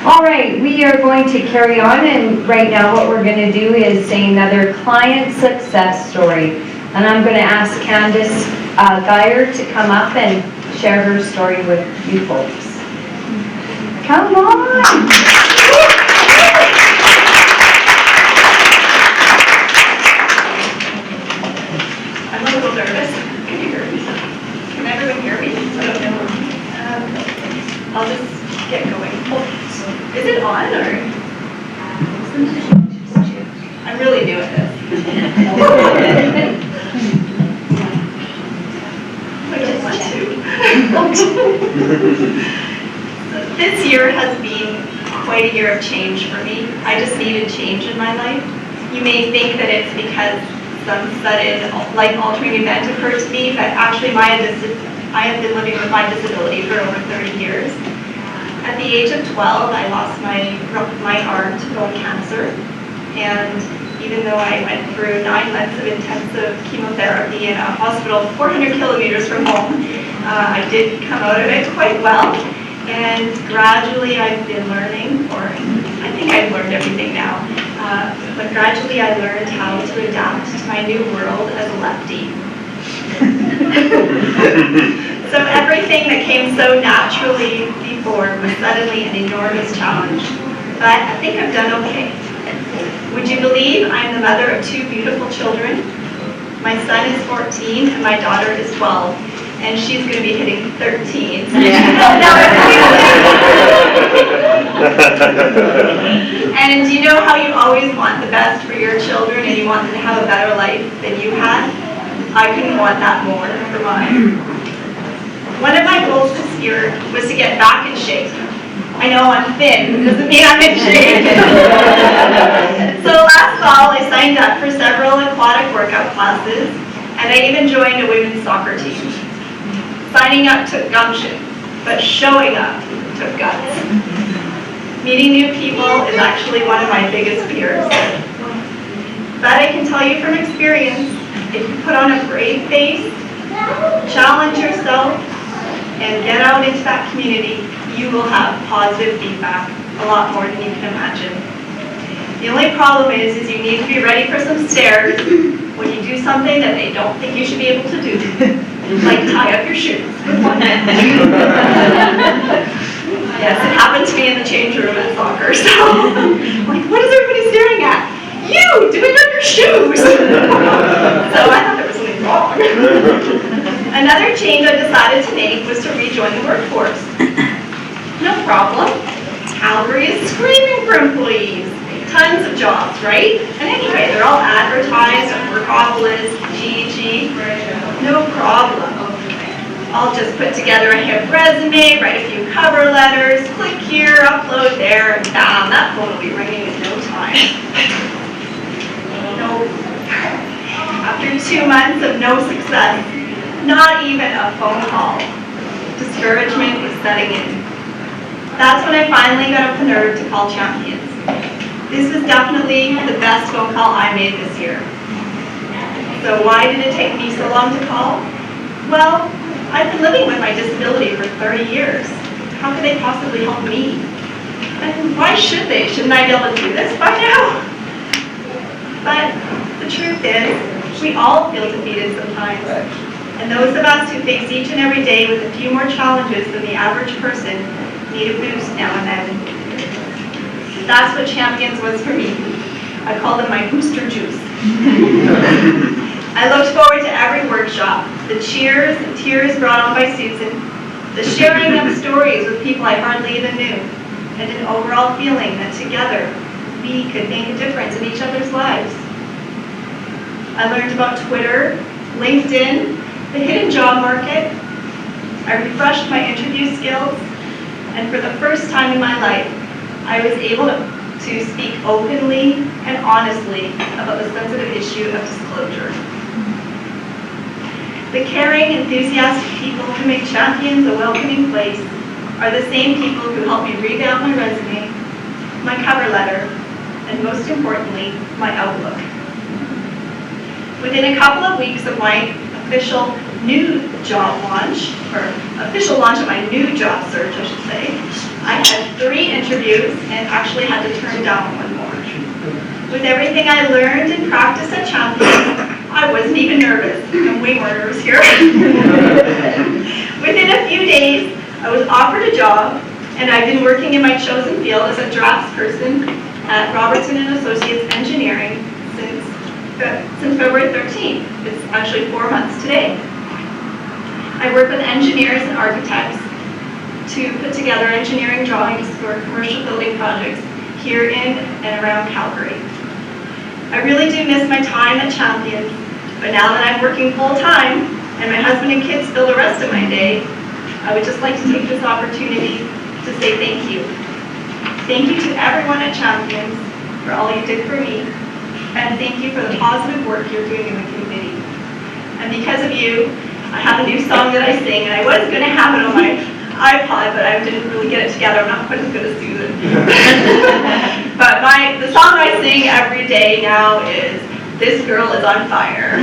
All right, we are going to carry on, and right now what we're going to do is say another client success story. And I'm going to ask Candice Geyer to come up and share her story with you folks. Come on! I'm a little nervous. Can you hear me? Can everyone hear me? I don't know. I'll just get going. Is it on or? I'm really new at this. I just want to. This year has been quite a year of change for me. I just needed change in my life. You may think that it's because some sudden life-altering event occurred to me, but actually I have been living with my disability for over 30 years. At the age of 12, I lost my arm to bone cancer, and even though I went through 9 months of intensive chemotherapy in a hospital 400 kilometers from home, I did come out of it quite well, and gradually I've been learning, or I think I've learned everything now, but gradually I learned how to adapt to my new world as a lefty. So everything that came so naturally before was suddenly an enormous challenge, but I think I've done okay. Would you believe I'm the mother of 2 beautiful children? My son is 14 and my daughter is 12, and she's going to be hitting 13. And do you know how you always want the best for your children and you want them to have a better life than you had? I couldn't want that more for mine. One of my goals this year was to get back in shape. I know I'm thin, it doesn't mean I'm in shape. So last fall I signed up for several aquatic workout classes, and I even joined a women's soccer team. Signing up took gumption, but showing up took guts. Meeting new people is actually one of my biggest fears. But I can tell you from experience, if you put on a brave face, challenge yourself, and get out into that community, you will have positive feedback, a lot more than you can imagine. The only problem is you need to be ready for some stares when you do something that they don't think you should be able to do, like tie up your shoes with one hand. Yes, it happened to me in the change room at soccer, so like, what is everybody staring at? You, doing up your shoes! So I thought there was something wrong. Another change I decided to make was to rejoin the workforce. No problem. Calgary is screaming for employees. Tons of jobs, right? And anyway, they're all advertised on Workopolis, GG. No problem. I'll just put together a hip resume, write a few cover letters, click here, upload there, and bam, that phone will be ringing in no time. No. After 2 months of no success, not even a phone call, discouragement was setting in. That's when I finally got up the nerve to call Champions. This was definitely the best phone call I made this year. So why did it take me so long to call? Well, I've been living with my disability for 30 years. How could they possibly help me? And why should they? Shouldn't I be able to do this by now? But the truth is, we all feel defeated sometimes. And those of us who face each and every day with a few more challenges than the average person need a boost now and then. That's what Champions was for me. I call them my booster juice. I looked forward to every workshop, the cheers and tears brought on by Susan, the sharing of stories with people I hardly even knew, and an overall feeling that together we could make a difference in each other's lives. I learned about Twitter, LinkedIn, the hidden job market. I refreshed my interview skills, and for the first time in my life, I was able to speak openly and honestly about the sensitive issue of disclosure. The caring, enthusiastic people who make Champions a welcoming place are the same people who helped me revamp my resume, my cover letter, and most importantly, my outlook. Within a couple of weeks of my official new job launch, or official launch of my new job search, I should say. I had 3 interviews and actually had to turn down 1 more. With everything I learned and practiced at Champions, I wasn't even nervous. I'm way more nervous here. Within a few days, I was offered a job, and I've been working in my chosen field as a draftsperson at Robertson & Associates Engineering since February 13th. It's actually 4 months today. I work with engineers and architects to put together engineering drawings for commercial building projects here in and around Calgary. I really do miss my time at Champions, but now that I'm working full-time and my husband and kids fill the rest of my day, I would just like to take this opportunity to say thank you. Thank you to everyone at Champions for all you did for me, and thank you for the positive work you're doing in the community. And because of you, I have a new song that I sing, and I was going to have it on my iPod, but I didn't really get it together. I'm not quite as good as Susan. But the song I sing every day now is "This Girl is on Fire."